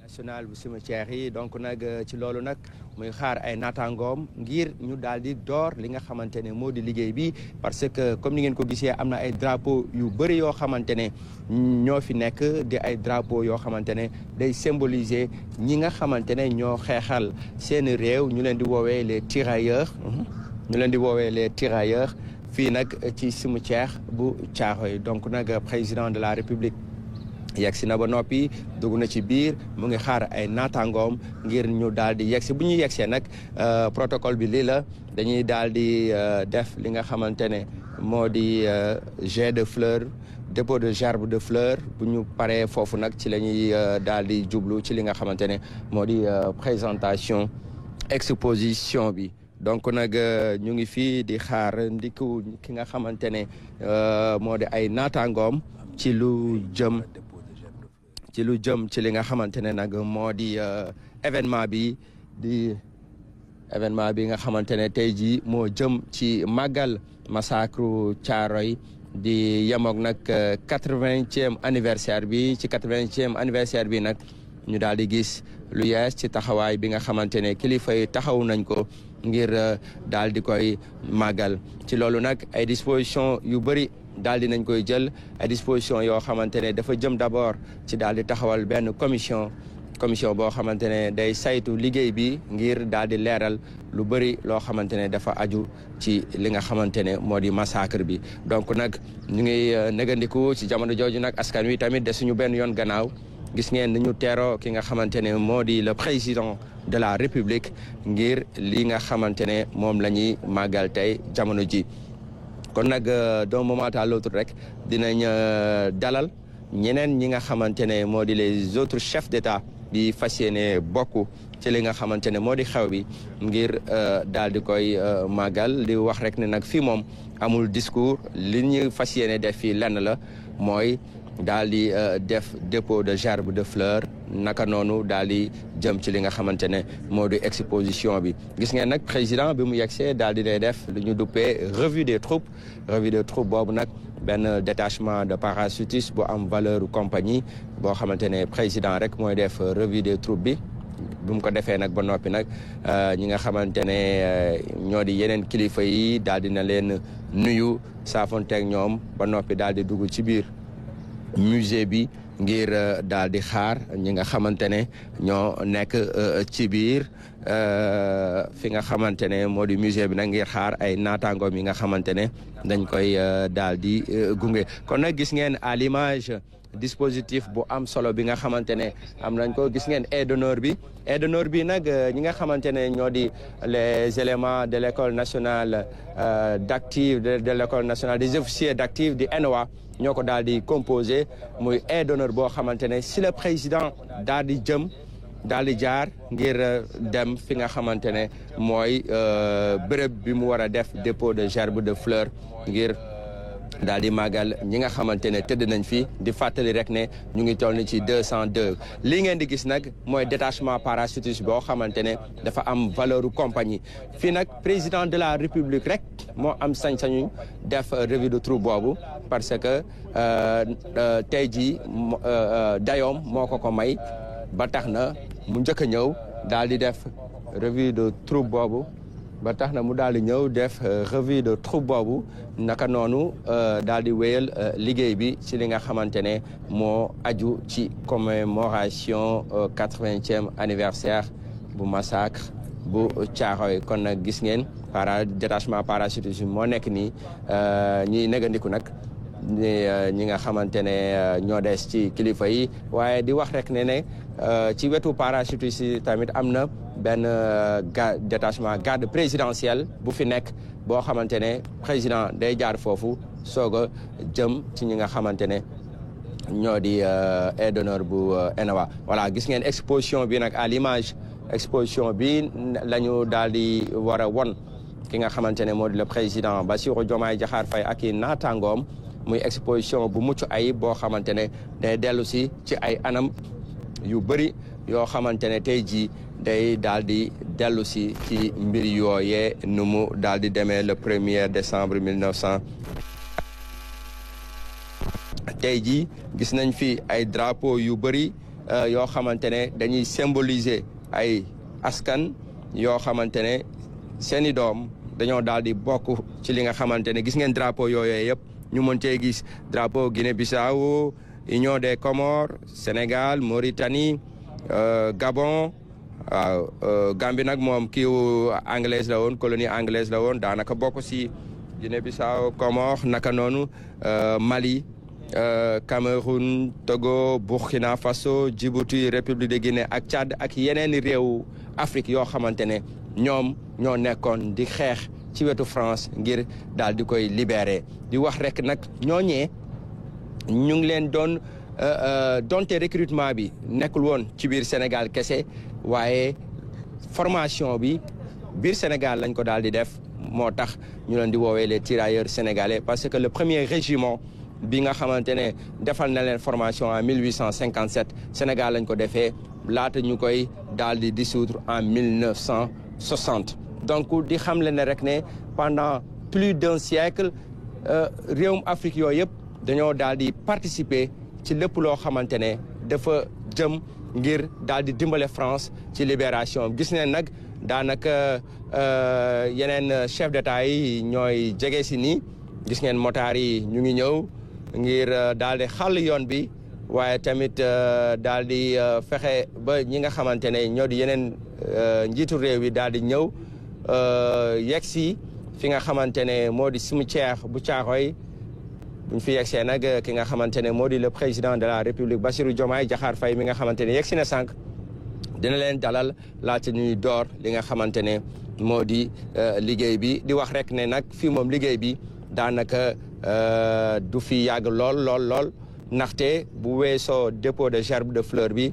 national bu cimetière yi donc nag ci loolu nag muy xaar ay naataangoom ngir ñu daal di door li nga xamante ne moo di liggéey bi parce que comme ni ngeen ko gisee am na ay drapeau yu bëri yoo xamante ne ñoo fi nekk di ay drapeau yoo xamante ne day symboliser ñi nga xamante ne ñoo xeexal seeni réew ñu leen di woowee les tirailleurs fii nag ci cimetière bu Thiaroye donc nag président de la République yegsi na ba noppi dugg na ci biir mu ngi xaar ay naataangoom ngir ñu daal di yegsi bu ñu yegsee nag protocole bi lii la dañuy daal di def li nga xamante ne moo di jet de fleurs dépôt de gerbe de fleurs bu ñu paree foofu nag ci la ñuy daal di jublu ci li nga xamante ne moo di présentation exposition bi donc nag ñu ngi fii di xaar ndiku ki nga xamante ne moo di ay naataangoom ci lu jëm ci li nga xamante ne nag moo di événement bi nga xamante ne tey jii moo jëm ci màggal massacre Thiaroye di yemoog nag 80e anniversaire bi ci 80e anniversaire bi nag ñu daal di gis lu yees ci taxawaay bi nga xamante ne kilifa yi taxaw nañ ko ngir daal di koy màggal ci loolu nag ay disposition yu bëri daal di nañ koy jël ay disposition yoo xamante ne dafa jëm d'abord ci daal di taxawal benn commission boo xamante ne day saytu liggéey bi ngir daal di leeral lu bëri loo xamante ne dafa aju ci li nga xamante ne moo di massacre bi donc nag ñu ngi négandiku ci jamono jooju nag askan wi tamit de suñu benn yoon gannaaw gis ngeen ni ñu teeroo ki nga xamante ne moo di le président de la République ngir li nga xamante ne moom la ñuy màggal tey jamono ji kon nag d'un moment à l'autre rek dinañ dalal ñeneen ñi nga xamante ne moo di les autres chefs d'État di fas yéene bokk ci li nga xamante ne moo di xew bi ngir daal di koy màggal di wax rek ne nag fii moom amul discours li ñu fas yéene def fii lenn la mooy daal di def dépôt de gerbe de fleurs naka noonu daal di jëm ci li nga xamante ne moo di exposition bi gis ngeen nag président bi mu yegsee daal di lay def lu ñu duppee revue des troupes boobu nag benn détachement de parachutistes bu am valeur compagnie boo xamante ne président rek mooy def revue des troupes bi mu ko defee nag ba noppi nag ñi nga xamante ne ñoo di yeneen kilifa yi daal di na leen nuyu saafonteeg ñoom ba noppi daal di dugg ci biir musée bi ngir daal di xaar ñi nga xamante ne ñoo nekk ci biir fi nga xamante ne moo di musée bi nag ngir xaar ay naataangoom yi nga xamante ne dañ koy daal di gunge kon nag gis ngeen à l'image dispositif bu am solo bi nga xamante ne am nañ ko gis ngeen aide d'honneur bi nag ñi nga xamante ne ñoo di les éléments de l'école nationale d'active de l'école nationale des officiers d'active di ENOA ñoo ko daal di composé muy aide d'honneur boo xamante ne si le président daal di jaar ngir dem fi nga xamante ne mooy bërëb bi mu war a def dépôt de gerbe de fleurs ngir daal di màggal ñi nga xamante ne tëdd nañ fi di fàttali rek ne ñu ngi toll ni ci 202 lii ngeen di gis nag mooy détachement parachutiste boo xamante ne dafa am valeur compagnie fii nag président de la République rek moo am sañ-sañu def revue de troupe boobu parce que tey jii dayoom moo ko may ba tax na mu njëkk a ñëw daal di def revue de troupe boobu ba tax na mu daal di ñëw def revue de troupe boobu naka noonu daal di wéyal liggéey bi ci li nga xamante ne moo aju ci commémoration 80e anniversaire bu massacre bu Thiaroye kon nag gis ngeen détachement parachutiste moo nekk nii ñuy négandiku nag ñi nga xamante ne ñoo des ci kilifa yi waaye di wax rek ne ci wetu parachutiste yi tamit am na benn détachement garde présidentielle bu fi nekk boo xamante ne président day jaar foofu soog a jëm ci ñi nga xamante ne ñoo di aide d'honneur bu ENOA voilà gis ngeen exposition bi nag à l'image exposition bi la ñu daal di war a won ki nga xamante ne moo di le président Bassirou Diomaye Diakhar Faye ak i naataangoom muy exposition bu mucc ayib boo xamante ne day dellu si ci ay anam yu bëri yoo xamante ne tey jii day daal di dellu si ci mbir yooyee nu mu daal di demee le 1er décembre 1900 tey jii gis nañ fi ay drapeau yu bëri yoo xamante ne dañuy symboliser ay askan yoo xamante ne seeni doom dañoo daal di bokk ci li nga xamante ne gis ngeen drapeau yooyu yëpp ñu mën cee gis drapeau Guinée-Bissau Union des Comores Sénégal Mauritanie Gabon waaw Gambie nag moom kiiwu anglaise la woon colonie anglaise la woon daanaka bokk si Guinée-Bissau Comores naka noonu Mali Cameroun Togo Burkina Faso Djibouti République de Guinée ak Tchad ak yeneeni réew Afrique yoo xamante ne ñoom ñoo nekkoon di xeex ci wetu France ngir daal di koy libérer di wax rek nag ñooñee ñu ngi leen doon donte recrutement bi nekkul woon ci biir Sénégal kese waaye formation bi biir Sénégal lañ ko daal di def moo tax ñu leen di woowee les tirailleurs sénégalais parce que le premier régiment bi nga xamante ne defal na leen formation en 1857 Sénégal lañ ko defee laata ñu koy daal di dissoudre en 1960 donc di xamle ne rek ne pendant plus d'un siècle réewum Afrique yooyu yëpp dañoo daal di participer ci lépp loo xamante ne dafa jëm ngir daal di dimbale France ci libération gis ne nag daanaka yeneen chef d'état yi ñooy jege si nii gis ngeen motards yi ñu ngi ñëw ngir daal di xàll yoon bi waaye tamit daal di fexe ba ñi nga xamante ne ñoo di yeneen njiitu réew yi daal di ñëw yegg si fi nga xamante ne moo di cimetière bu Thiaroye buñ fi yegsee nag ki nga xamante ne moo di le président de la République Bassirou Diomaye Diakhar Faye mi nga xamante ne yegsi na sànq dina leen dalal laata ñuy door li nga xamante ne moo di liggéey bi di wax rek ne nag fii moom liggéey bi daanaka du fi yàgg lool ndaxte bu weesoo dépôt de gerbe de fleur bi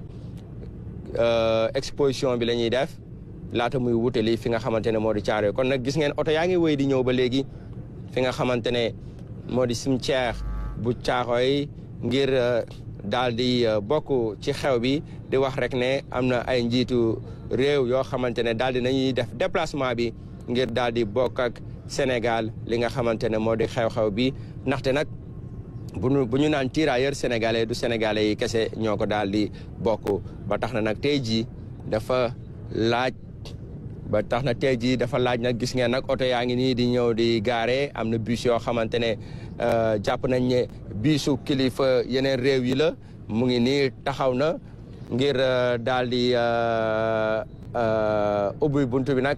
exposition bi la ñuy def laata muy wutali fi nga xamante ne moo di Thiaroye kon nag gis ngeen oto yaa ngi wéy di ñëw ba léegi fi nga xamante ne moo di cimetière bu Thiaroye ngir daal di bokk ci xew bi di wax rek ne am na ay njiitu réew yoo xamante ne daal di nañuy def déplacement bi ngir daal di bokk ak Sénégal li nga xamante ne moo di xew-xew bi ndaxte nag bu ñu naan tirailleurs sénégalais du sénégalais yi kese ñoo ko daal di bokk ba tax na nag tey jii dafa laaj nag gis ngeen nag oto yaa ngi nii di ñëw di gaare am na bus yoo xamante ne jàpp nañ ne bisu kilifa yeneen réew yi la mu ngi nii taxaw na ngir daal di ubbi buntu bi nag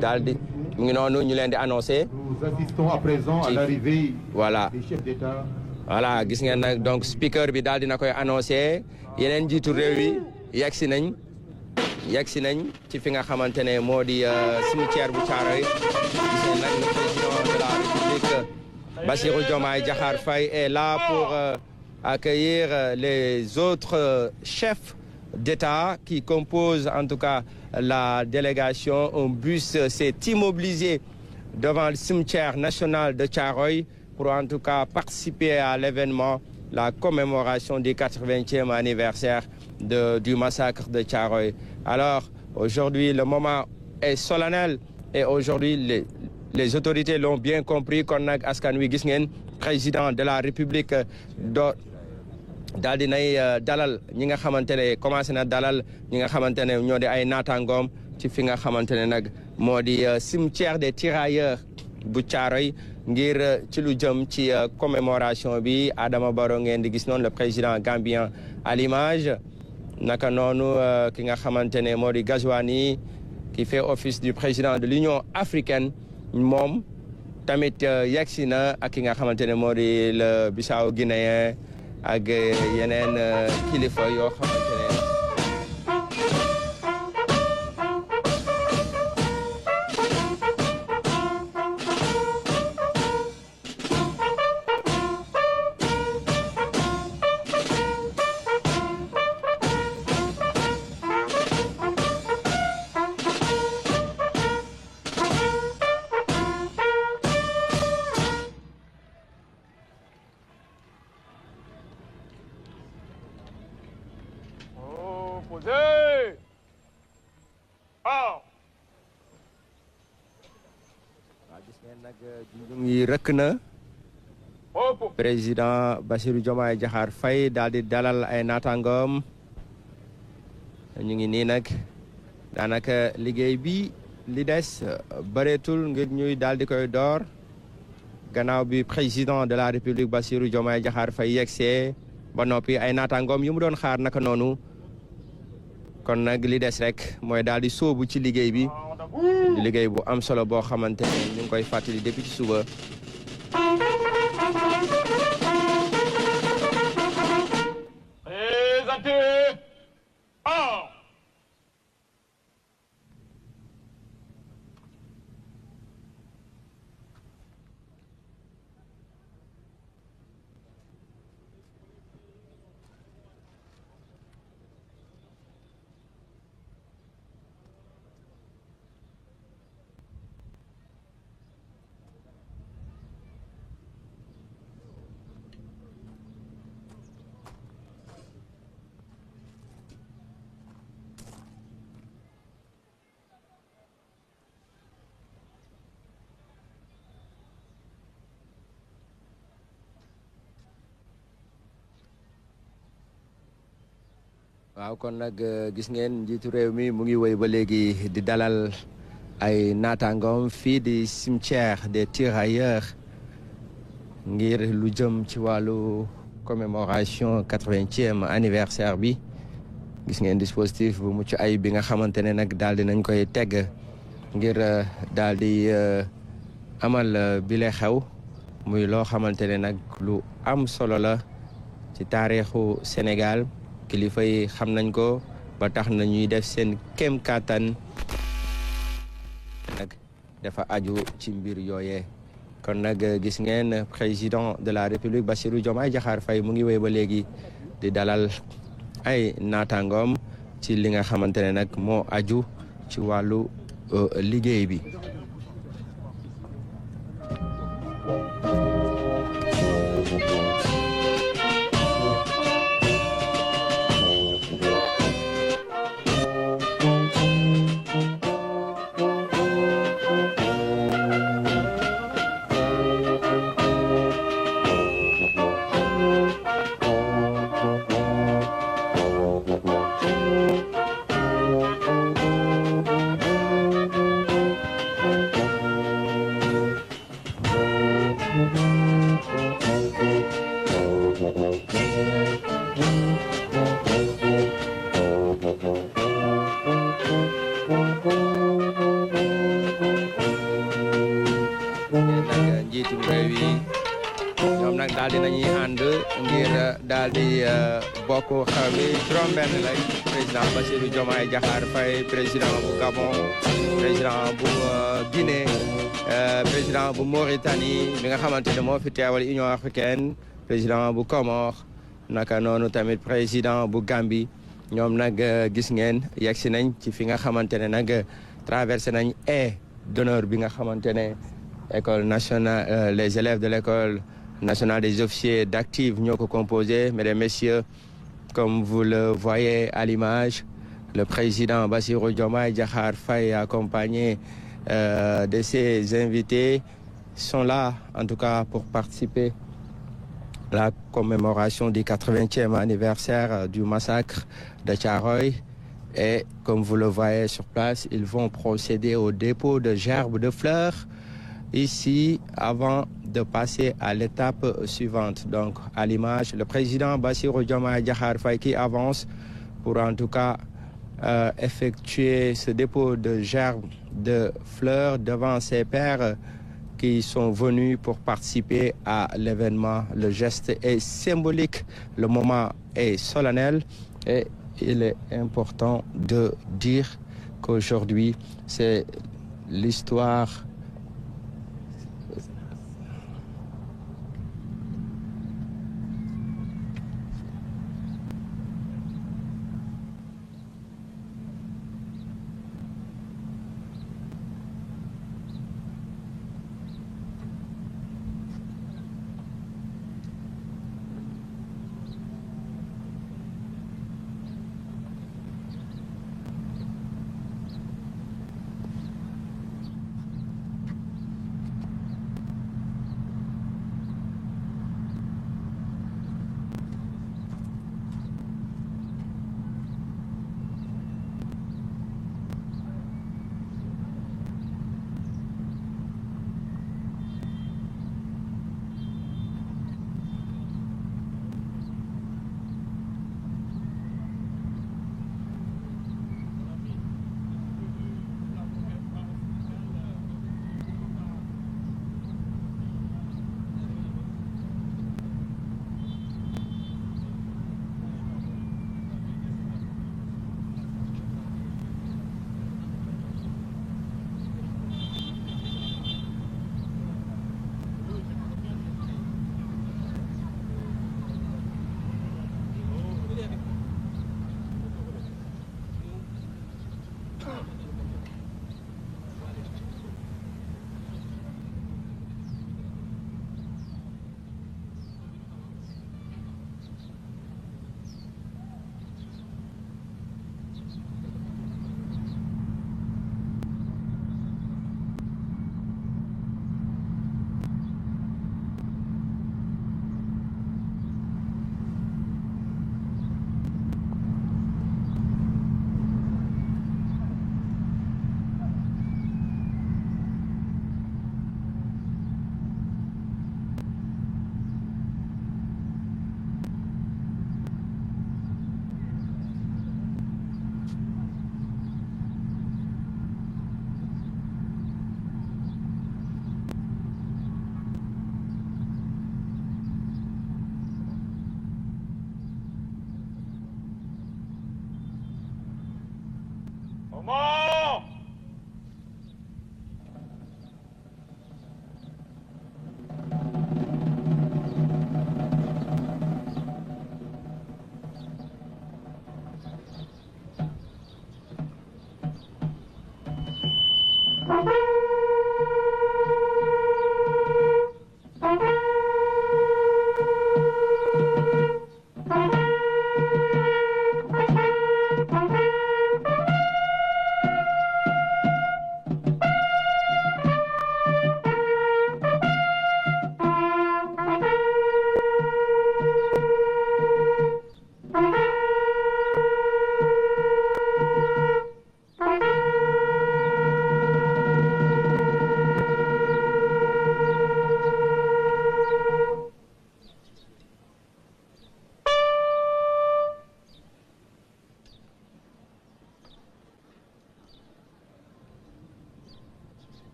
daal di mu ngi noonu ñu leen di annoncé. Nous assistons à présent à l'arrivée voilà des chefs d'État. voilà gis ngeen nag donc speaker bi daal dina koy annoncé yeneen njiitu réew yi yegsi nañ ci fi nga xamante ne moo di cimetière bu Thiaroye gis ngeen nag le président de la République Bassirou Diomaye Diakhar Faye est là pour accueillir les autres chefs d'État qui composent en tout cas la délégation. Un bus s'est immobilisé devant le cimetière national de Thiaroye pour en tout cas participer à l'événement, la commémoration du 80e anniversaire du massacre de Thiaroye. Alors aujourd'hui le moment est solennel et aujourd'hui les autorités l'ont bien compris kon nag askan wi gis ngeen président de la République daal di nay dalal ñi nga xamante ne commencé na dalal ñi nga xamante ne ñoo di ay naataangoom ci fi nga xamante ne nag moo di cimetière des tirailleurs bu Thiaroye ngir ci lu jëm ci commémoration bi Adama Barrow ngeen di gis noonu le président gambien à l'image naka noonu ki nga xamante ne moo di Gazouani qui fait office du président de l'Union africaine moom tamit yegsi na ak ki nga xamante ne moo di le Bissau guinéen ak yeneen kilifa yoo xamante ne ñu ngi rëkk na président Bassirou Diomaye Diakhar Faye daal di dalal ay naataangoom ñu ngi nii nag daanaka liggéey bi li des bëreetul ngir ñuy daal di koy door gannaaw bi président de la république Bassirou Diomaye Diakhar Faye yegsee ba noppi ay naataangoom yu mu doon xaar naka noonu kon nag li des rek mooy daal di sóobu ci liggéey bi di liggéey bu am solo boo xamante ne ñu ngi koy fàttali depuis ci suba. waaw kon nag gis ngeen njiitu réew mi mu ngi woy ba léegi di dalal ay naataangoom fii di cimetière des tirailleurs ngir lu jëm ci wàllu commémoration 80e anniversaire bi gis ngeen dispositif bu mucc ay bi nga xamante ne nag daal di nañ koy tegg ngir daal di amal bile xew muy loo xamante ne nag lu am solo la ci taarixu Sénégal kilifa yi xam nañ ko ba tax na ñuy def seen kéem kattan nag dafa aju ci mbir yooyee kon nag gis ngeen président de la république Bassirou Diomaye Diakhar Faye mu ngi wéy ba léegi di dalal ay naataangoom ci li nga xamante ne nag moo aju ci wàllu liggéey bi. njiitum réew yi ñoom nag daal di nañuy ànd ngir daal di bokk xew bi juróom-benn lañ président Bassirou Diomaye Diakhar Faye président bu Gabon président bu Guinée président bu Mauritanie bi nga xamante ne moo fi teewal Union africaine président bu Comores naka noonu tamit président bu Gambie ñoom nag gis ngeen yegsi nañ ci fi nga xamante ne nag traversé nañ haie d'honneur bi nga xamante ne école nationale les élèves de l'école nationale des officiers d'active ñoo ko composé. Mesdames, Messieurs, comme vous le voyez à l'image, le président Bassirou Diomaye Diakhar Faye accompagné de ses invités sont là en tout cas pour participer à la commémoration du 80e anniversaire du massacre de Thiaroye. Et comme vous le voyez sur place, ils vont procéder au dépôt de gerbes de fleurs ici avant de passer à l'étape suivante. Donc, à l'image, le président Bassirou Diomaye Diakhar Faye qui avance pour en tout cas effectuer ce dépôt de gerbes de fleurs devant ses pairs qui sont venus pour participer à l'événement. Le geste est symbolique, le moment est solennel et il est important de dire qu'aujourd'hui, c'est l'histoire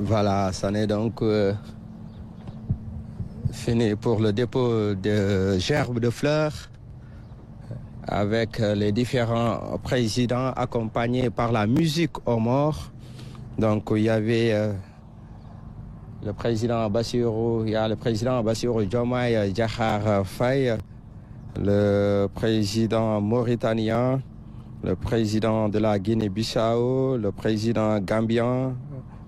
Voilà, ça n'est donc fini pour le dépôt de gerbes de fleurs avec les différents présidents accompagnés par la musique aux morts. Donc il y avait le président Bassirou, il y a le président Bassirou Diomaye Diakhar Faye, le président mauritanien, le président de la Guinée-Bissau, le président gambien,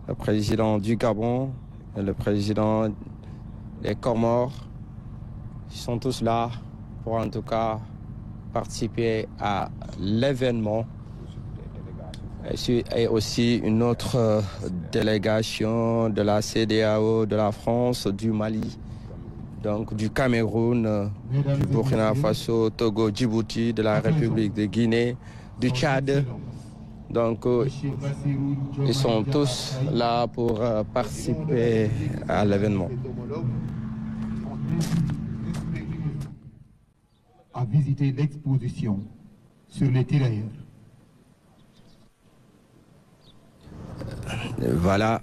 le président du Gabon et le président des Comores. Ils sont tous là pour en tout cas participer à l'événement. Et aussi une autre délégation de la CEDEAO, de la France, du Mali, donc du Cameroun, du Burkina Faso, Togo, Djibouti, de la République de Guinée, du Tchad. Donc ils sont tous là pour participer à l'événement. À visiter l'exposition sur les tirailleurs. Voilà.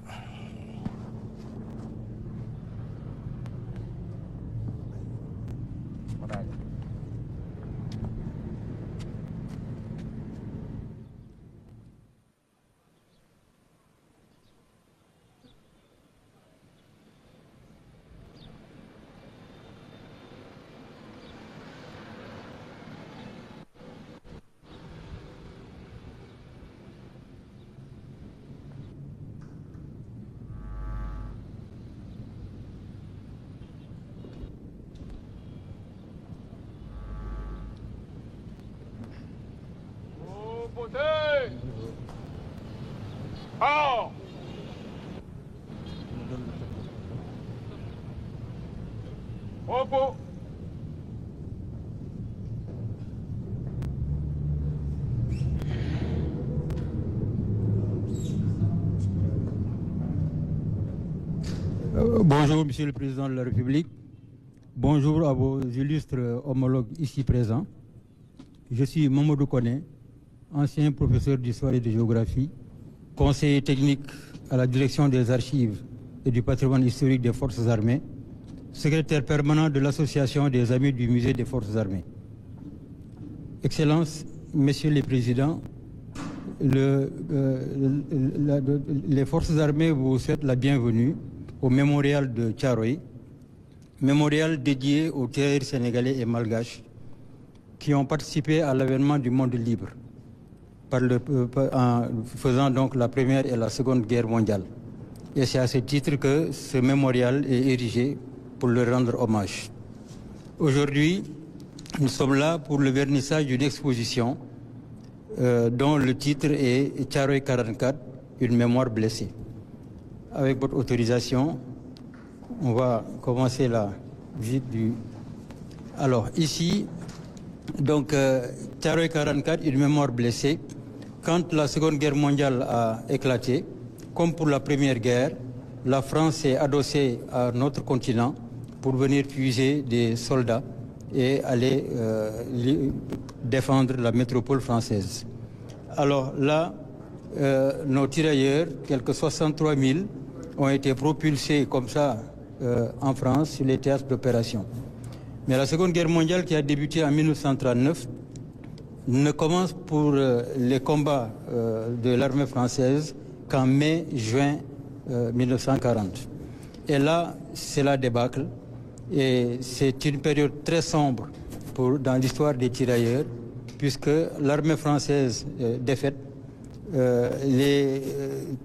Bonjour, Monsieur le Président de la République. Bonjour à vos illustres homologues ici présents. Je suis Mamadou Koné, ancien professeur d'histoire et de géographie, conseiller technique à la direction des archives et du patrimoine historique des Forces armées, secrétaire permanent de l'Association des Amis du Musée des Forces armées. Excellences, Messieurs les Présidents, les Forces armées vous souhaitent la bienvenue au mémorial de Thiaroye, mémorial dédié aux tirailleurs sénégalais et malgaches qui ont participé à l'avènement du monde libre en faisant donc la Première et la Seconde Guerre mondiale. Et c'est à ce titre que ce mémorial est érigé pour leur rendre hommage. Aujourd'hui, nous sommes là pour le vernissage d'une exposition dont le titre est Thiaroye 44, une mémoire blessée. Avec votre autorisation, on va commencer la visite du... Alors ici, donc Thiaroye 44, une mémoire blessée. Quand la Seconde Guerre mondiale a éclaté, comme pour la Première Guerre, la France s'est adossée à notre continent pour venir puiser des soldats et aller défendre la métropole française. Alors là, nos tirailleurs, quelques 63 000, ont été propulsés comme ça en France sur les théâtres d'opération. Mais la Seconde Guerre mondiale, qui a débuté en 1939, ne commence pour les combats de l'armée française qu'en mai-juin 1940. Et là, c'est la débâcle. Et c'est une période très sombre dans l'histoire des tirailleurs, puisque l'armée française défaite, les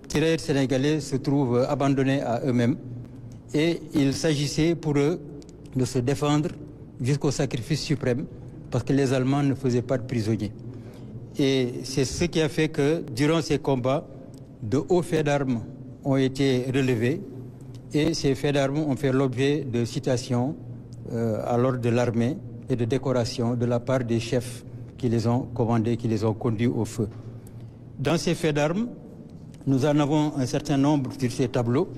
tirailleurs sénégalais se trouvent abandonnés à eux-mêmes et il s'agissait pour eux de se défendre jusqu'au sacrifice suprême parce que les Allemands ne faisaient pas de prisonniers. Et c'est ce qui a fait que durant ces combats, de hauts faits d'armes ont été relevés et ces faits d'armes ont fait l'objet de citations à l'ordre de l'armée et de décorations de la part des chefs qui les ont commandés, qui les ont conduits au feu. Dans ces faits d'armes, nous en avons un certain nombre sur ces tableaux.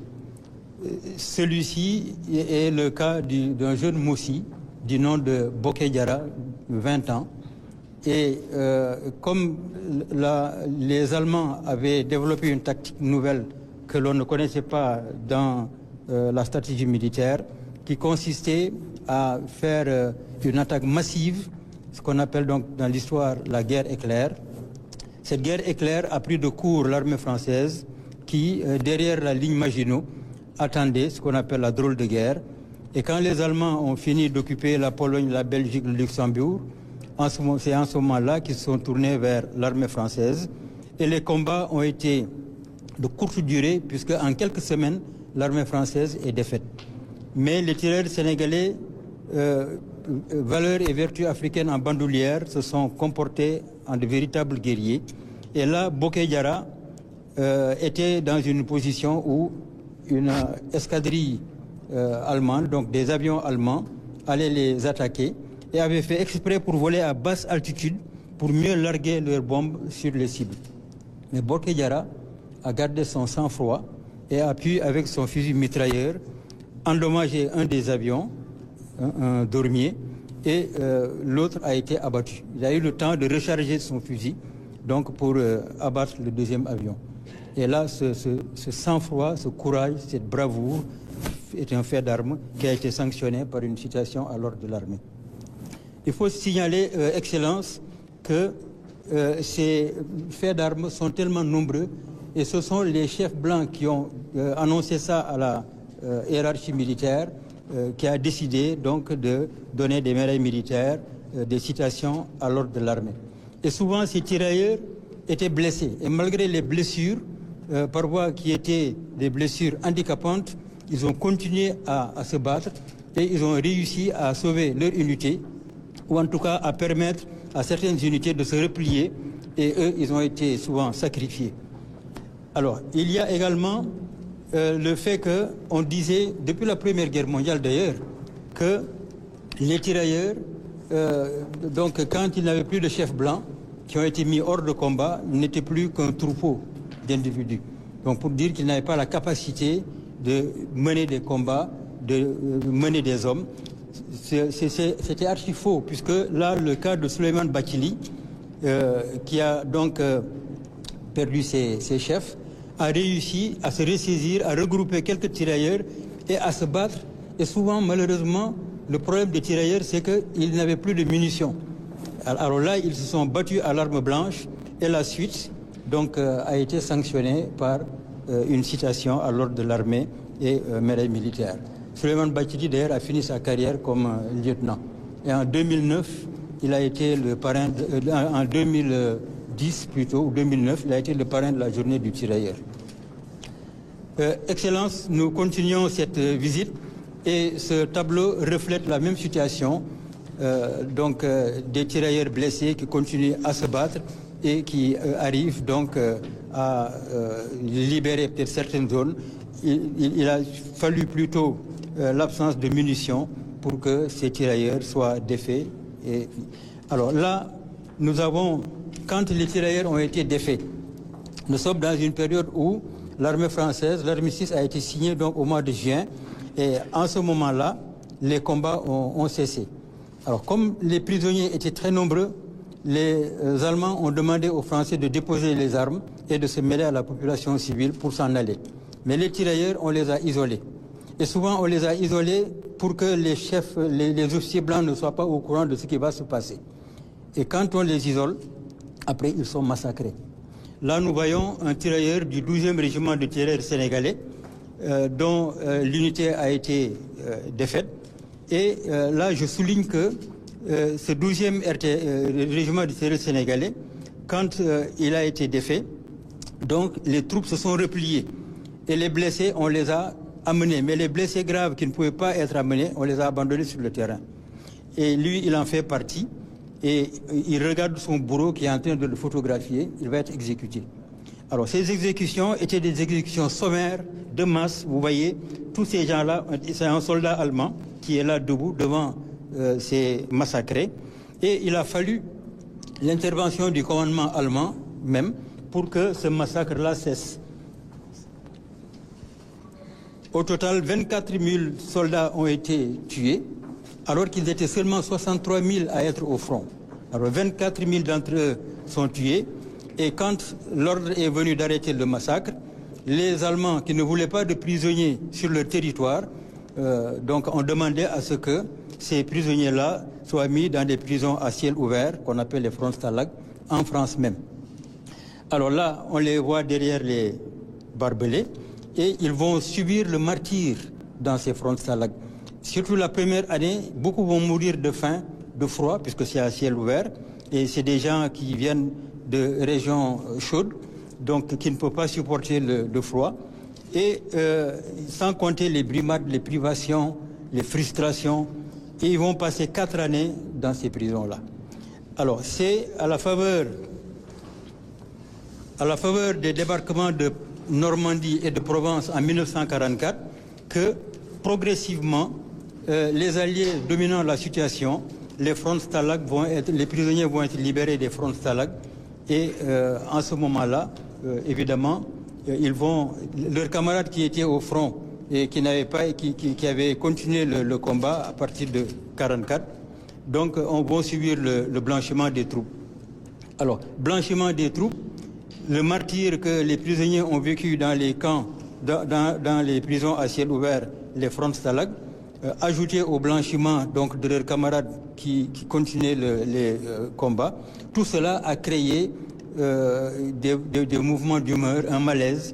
Celui-ci est le cas d'un jeune moussi du nom de Boké Diarra, 20 ans. Et comme les Allemands avaient développé une tactique nouvelle que l'on ne connaissait pas dans la stratégie militaire, qui consistait à faire une attaque massive, ce qu'on appelle donc dans l'histoire la guerre éclair. Cette guerre éclair a pris de court l'armée française qui, derrière la ligne Maginot, attendait ce qu'on appelle la drôle de guerre. Et quand les Allemands ont fini d'occuper la Pologne, la Belgique, le Luxembourg, c'est en ce moment-là qu'ils se sont tournés vers l'armée française. Et les combats ont été de courte durée, puisque en quelques semaines, l'armée française est défaite. Mais les tirailleurs sénégalais, valeurs et vertus africaines en bandoulière, se sont comportés en de véritables guerriers. Et là, Boké Diarra était dans une position où une escadrille allemande, donc des avions allemands, allaient les attaquer et avait fait exprès pour voler à basse altitude pour mieux larguer leurs bombes sur les cibles. Mais Boké Diarra a gardé son sang-froid et a pu, avec son fusil mitrailleur, endommager un des avions, un dormier, et l'autre a été abattu. Il a eu le temps de recharger son fusil, donc pour abattre le deuxième avion. Et là, ce sang-froid, ce courage, cette bravoure est un fait d'armes qui a été sanctionné par une citation à l'ordre de l'armée. Il faut signaler, Excellence, que ces faits d'armes sont tellement nombreux et ce sont les chefs blancs qui ont annoncé ça à la hiérarchie militaire qui a décidé donc de donner des médailles militaires, des citations à l'ordre de l'armée. Et souvent, ces tirailleurs étaient blessés. Et malgré les blessures, parfois qui étaient des blessures handicapantes, ils ont continué à se battre et ils ont réussi à sauver leur unité, ou en tout cas à permettre à certaines unités de se replier, et eux, ils ont été souvent sacrifiés. Alors, il y a également le fait qu'on disait, depuis la Première Guerre mondiale d'ailleurs, que les tirailleurs, donc quand il n'y avait plus de chefs blancs qui ont été mis hors de combat, n'étaient plus qu'un troupeau d'individus. Donc pour dire qu'ils n'avaient pas la capacité de mener des combats, de mener des hommes. C'était archi faux, puisque là, le cas de Souleymane Bathily, qui a donc perdu ses chefs, a réussi à se ressaisir, à regrouper quelques tirailleurs et à se battre. Et souvent, malheureusement, le problème des tirailleurs, c'est qu'ils n'avaient plus de munitions. Alors là, ils se sont battus à l'arme blanche et la suite donc, a été sanctionnée par une citation à l'ordre de l'armée et médaille militaire. Souleymane Bathily, d'ailleurs, a fini sa carrière comme lieutenant. Et en 2009, il a été le parrain, en 2010 plutôt, ou 2009, il a été le parrain de la journée du tirailleur. Excellence, nous continuons cette visite et ce tableau reflète la même situation, donc des tirailleurs blessés qui continuent à se battre et qui arrivent donc à libérer peut-être certaines zones. Il a fallu plutôt l'absence de munitions pour que ces tirailleurs soient défaits. Et alors là, nous avons, quand les tirailleurs ont été défaits, nous sommes dans une période où l'armée française, l'armistice a été signé donc au mois de juin, et en ce moment-là, les combats ont cessé. Alors comme les prisonniers étaient très nombreux, les Allemands ont demandé aux Français de déposer les armes et de se mêler à la population civile pour s'en aller. Mais les tirailleurs, on les a isolés. Et souvent, on les a isolés pour que les chefs, les officiers blancs ne soient pas au courant de ce qui va se passer. Et quand on les isole, après, ils sont massacrés. Là, nous voyons un tirailleur du 12e régiment de tirailleurs sénégalais, dont l'unité a été défaite. Et là, je souligne que ce 12e régiment de tirailleurs sénégalais, quand il a été défait, donc les troupes se sont repliées. Et les blessés, on les a amenés. Mais les blessés graves qui ne pouvaient pas être amenés, on les a abandonnés sur le terrain. Et lui, il en fait partie. Et il regarde son bourreau qui est en train de le photographier. Il va être exécuté. Alors, ces exécutions étaient des exécutions sommaires, de masse. Vous voyez, tous ces gens-là, c'est un soldat allemand qui est là debout devant ces massacrés. Et il a fallu l'intervention du commandement allemand même pour que ce massacre-là cesse. Au total, 24 000 soldats ont été tués, alors qu'ils étaient seulement 63 000 à être au front. Alors 24 000 d'entre eux sont tués, et quand l'ordre est venu d'arrêter le massacre, les Allemands qui ne voulaient pas de prisonniers sur leur territoire, donc ont demandé à ce que ces prisonniers-là soient mis dans des prisons à ciel ouvert, qu'on appelle les Frontstalag, en France même. Alors là, on les voit derrière les barbelés et ils vont subir le martyre dans ces Frontstalag. Surtout la première année, beaucoup vont mourir de faim, de froid, puisque c'est à ciel ouvert. Et c'est des gens qui viennent de régions chaudes, donc qui ne peuvent pas supporter le froid. Et sans compter les brimades, les privations, les frustrations. Et ils vont passer 4 années dans ces prisons-là. Alors, c'est à la faveur des débarquements de Normandie et de Provence en 1944 que, progressivement, les Alliés dominant la situation, les prisonniers vont être libérés des Frontstalag et en ce moment-là, évidemment, leurs camarades qui étaient au front et qui avaient continué le combat à partir de 1944, donc on va subir le blanchiment des troupes. Alors, blanchiment des troupes, le martyre que les prisonniers ont vécu dans les camps, dans les prisons à ciel ouvert, les Frontstalag, ajouté au blanchiment donc, de leurs camarades qui continuaient les combats, tout cela a créé des mouvements d'humeur, un malaise.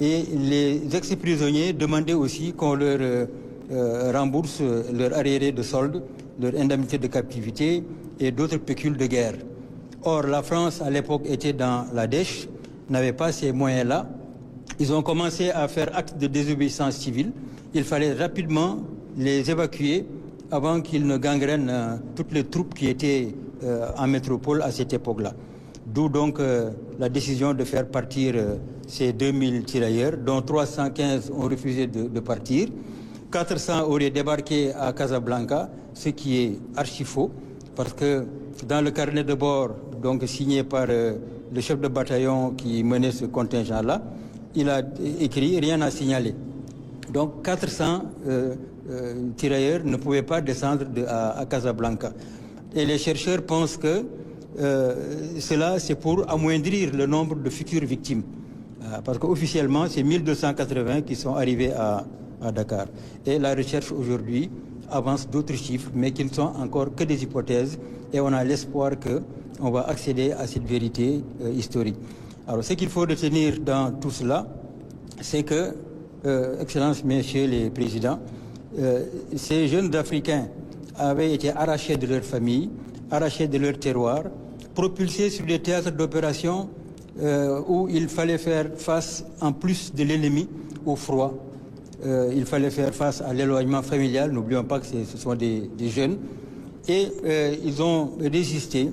Et les ex-prisonniers demandaient aussi qu'on leur rembourse leur arriéré de solde, leur indemnité de captivité et d'autres pécules de guerre. Or, la France, à l'époque, était dans la dèche, n'avait pas ces moyens-là. Ils ont commencé à faire acte de désobéissance civile. Il fallait rapidement les évacuer avant qu'ils ne gangrènent toutes les troupes qui étaient en métropole à cette époque-là. D'où donc la décision de faire partir ces 2000 tirailleurs, dont 315 ont refusé de partir. 400 auraient débarqué à Casablanca, ce qui est archi faux, parce que dans le carnet de bord donc, signé par le chef de bataillon qui menait ce contingent-là, il a écrit « rien à signaler ». Donc 400 tirailleurs ne pouvaient pas descendre à Casablanca. Et les chercheurs pensent que cela, c'est pour amoindrir le nombre de futures victimes. Parce qu'officiellement, c'est 1280 qui sont arrivés à Dakar. Et la recherche aujourd'hui avance d'autres chiffres, mais qui ne sont encore que des hypothèses. Et on a l'espoir qu'on va accéder à cette vérité historique. Alors, ce qu'il faut retenir dans tout cela, c'est que, Excellences, Messieurs les Présidents, ces jeunes Africains avaient été arrachés de leur famille, arrachés de leur terroir, propulsés sur des théâtres d'opération où il fallait faire face, en plus de l'ennemi, au froid. Il fallait faire face à l'éloignement familial. N'oublions pas que ce sont des jeunes. Et ils ont résisté.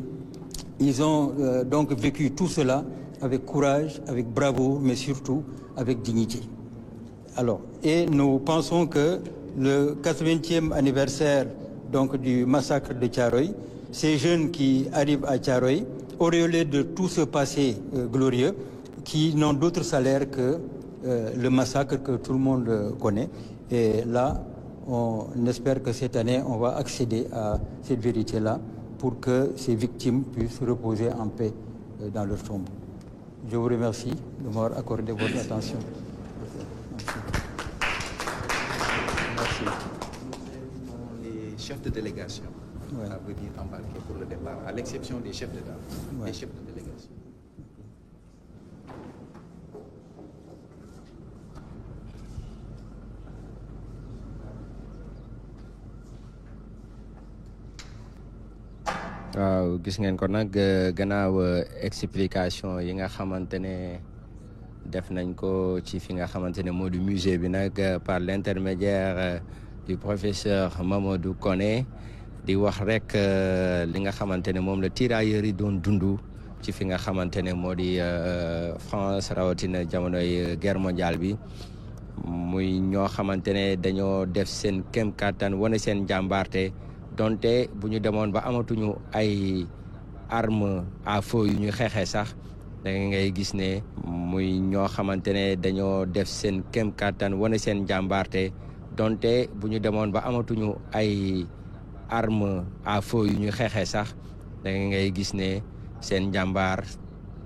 Ils ont donc vécu tout cela avec courage, avec bravoure, mais surtout avec dignité. Alors, et nous pensons que le 80e anniversaire donc, du massacre de Thiaroye, ces jeunes qui arrivent à Thiaroye, auréolés de tout ce passé glorieux, qui n'ont d'autre salaire que le massacre que tout le monde connaît. Et là, on espère que cette année, on va accéder à cette vérité-là pour que ces victimes puissent reposer en paix dans leur tombe. Je vous remercie de m'avoir accordé votre attention. Merci. Les chefs de délégation à venir embarquer pour le départ, à l'exception des chefs d'État, des chefs de délégation. waaw gis ngeen ko nag gannaaw explication yi nga xamante ne def nañ ko ci fi nga xamante ne moo di musée bi nag par l'intermédiaire du professeur Mamadou Koné di wax rek li nga xamante ne moom la tirailleurs yi doon dund ci fi nga xamante ne moo di France rawatina jamonoy guerre mondiale bi muy ñoo xamante ne dañoo def seen kem kattan wane seen jàmbaarte donte bu ñu demoon ba amatuñu ay arme à feu yu ñu xeexee sax da ngay gis ne muy ñoo xamante ne dañoo def seen kem kattan wane seen jàmbaarte donte bu ñu demoon ba amatuñu ay arme à feu yu ñu xeexee sax da ngay gis ne seen jàmbaar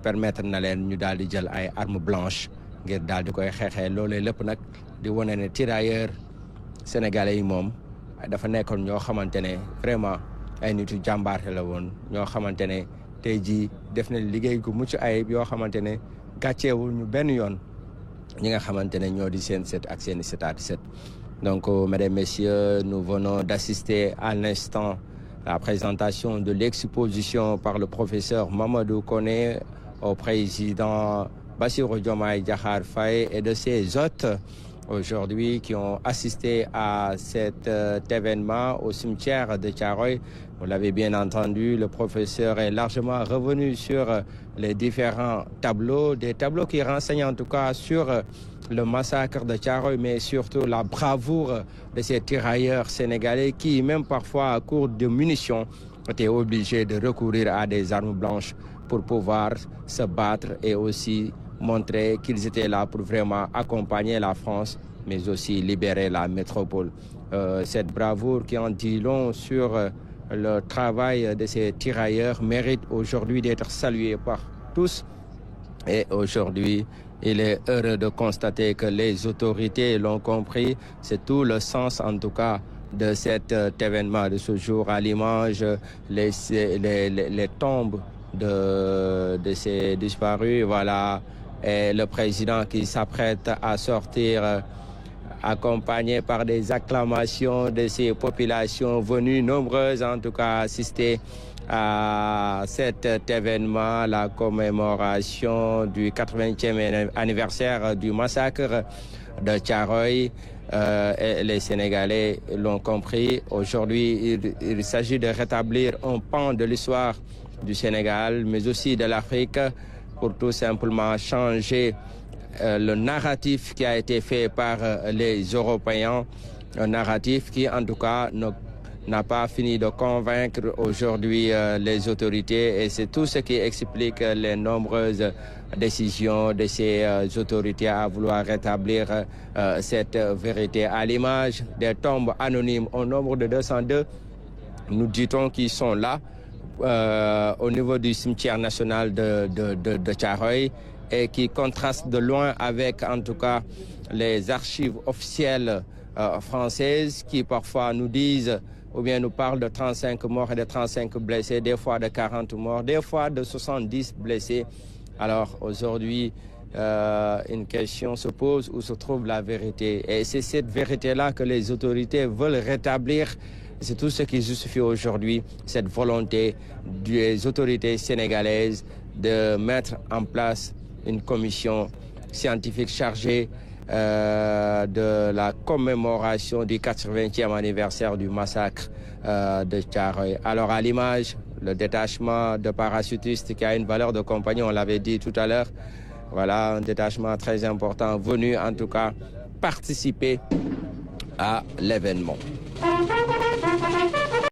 permettre na leen ñu daal di jël ay arme blanche ngir daal di koy xeexee loolee lépp nag di wane ne tirailleurs sénégalais yi moom dafa nekkoon ñoo xamante ne vraiment ay nitu jàmbaarte la woon ñoo xamante ne tey jii def na liggéey gu mucc ayib yoo xamante ne gàcceewul ñu benn yoon ñi nga xamante ne ñoo di seen sët ak seen i sëtaati sët. Donc, mesdames, messieurs, nous venons d'assister à l'instant la présentation de l'exposition par le professeur Mamadou Koné au président Bassirou Diomaye Diakhar Faye et de ses hôtes aujourd'hui qui ont assisté à cet événement au cimetière de Thiaroye. Vous l'avez bien entendu, le professeur est largement revenu sur les différents tableaux, des tableaux qui renseignent en tout cas sur le massacre de Thiaroye, mais surtout la bravoure de ces tirailleurs sénégalais qui, même parfois à court de munitions, étaient obligés de recourir à des armes blanches pour pouvoir se battre et aussi montrer qu'ils étaient là pour vraiment accompagner la France, mais aussi libérer la métropole. Cette bravoure qui en dit long sur le travail de ces tirailleurs mérite aujourd'hui d'être salué par tous. Et aujourd'hui, il est heureux de constater que les autorités l'ont compris. C'est tout le sens, en tout cas, de cet événement de ce jour, à l'image les tombes de ces disparus. Voilà, et le président qui s'apprête à sortir accompagné par des acclamations de ces populations venues nombreuses, en tout cas, assister à cet événement, la commémoration du 80e anniversaire du massacre de Thiaroye. Et les Sénégalais l'ont compris. Aujourd'hui, il s'agit de rétablir un pan de l'histoire du Sénégal, mais aussi de l'Afrique, pour tout simplement changer le narratif qui a été fait par les Européens, un narratif qui, en tout cas, n'a pas fini de convaincre aujourd'hui les autorités, et c'est tout ce qui explique les nombreuses décisions de ces autorités à vouloir rétablir cette vérité. À l'image des tombes anonymes au nombre de 202, nous dit-on qu'ils sont là au niveau du cimetière national de Thiaroye, et qui contrastent de loin avec, en tout cas, les archives officielles françaises qui parfois nous disent ou bien nous parlent de 35 morts et de 35 blessés, des fois de 40 morts, des fois de 70 blessés. Alors aujourd'hui, une question se pose: où se trouve la vérité? Et c'est cette vérité-là que les autorités veulent rétablir. C'est tout ce qui justifie aujourd'hui cette volonté des autorités sénégalaises de mettre en place une commission scientifique chargée de la commémoration du 80e anniversaire du massacre de Thiaroye. Alors à l'image, le détachement de parachutistes qui a une valeur de compagnie, on l'avait dit tout à l'heure, voilà un détachement très important venu en tout cas participer à l'événement.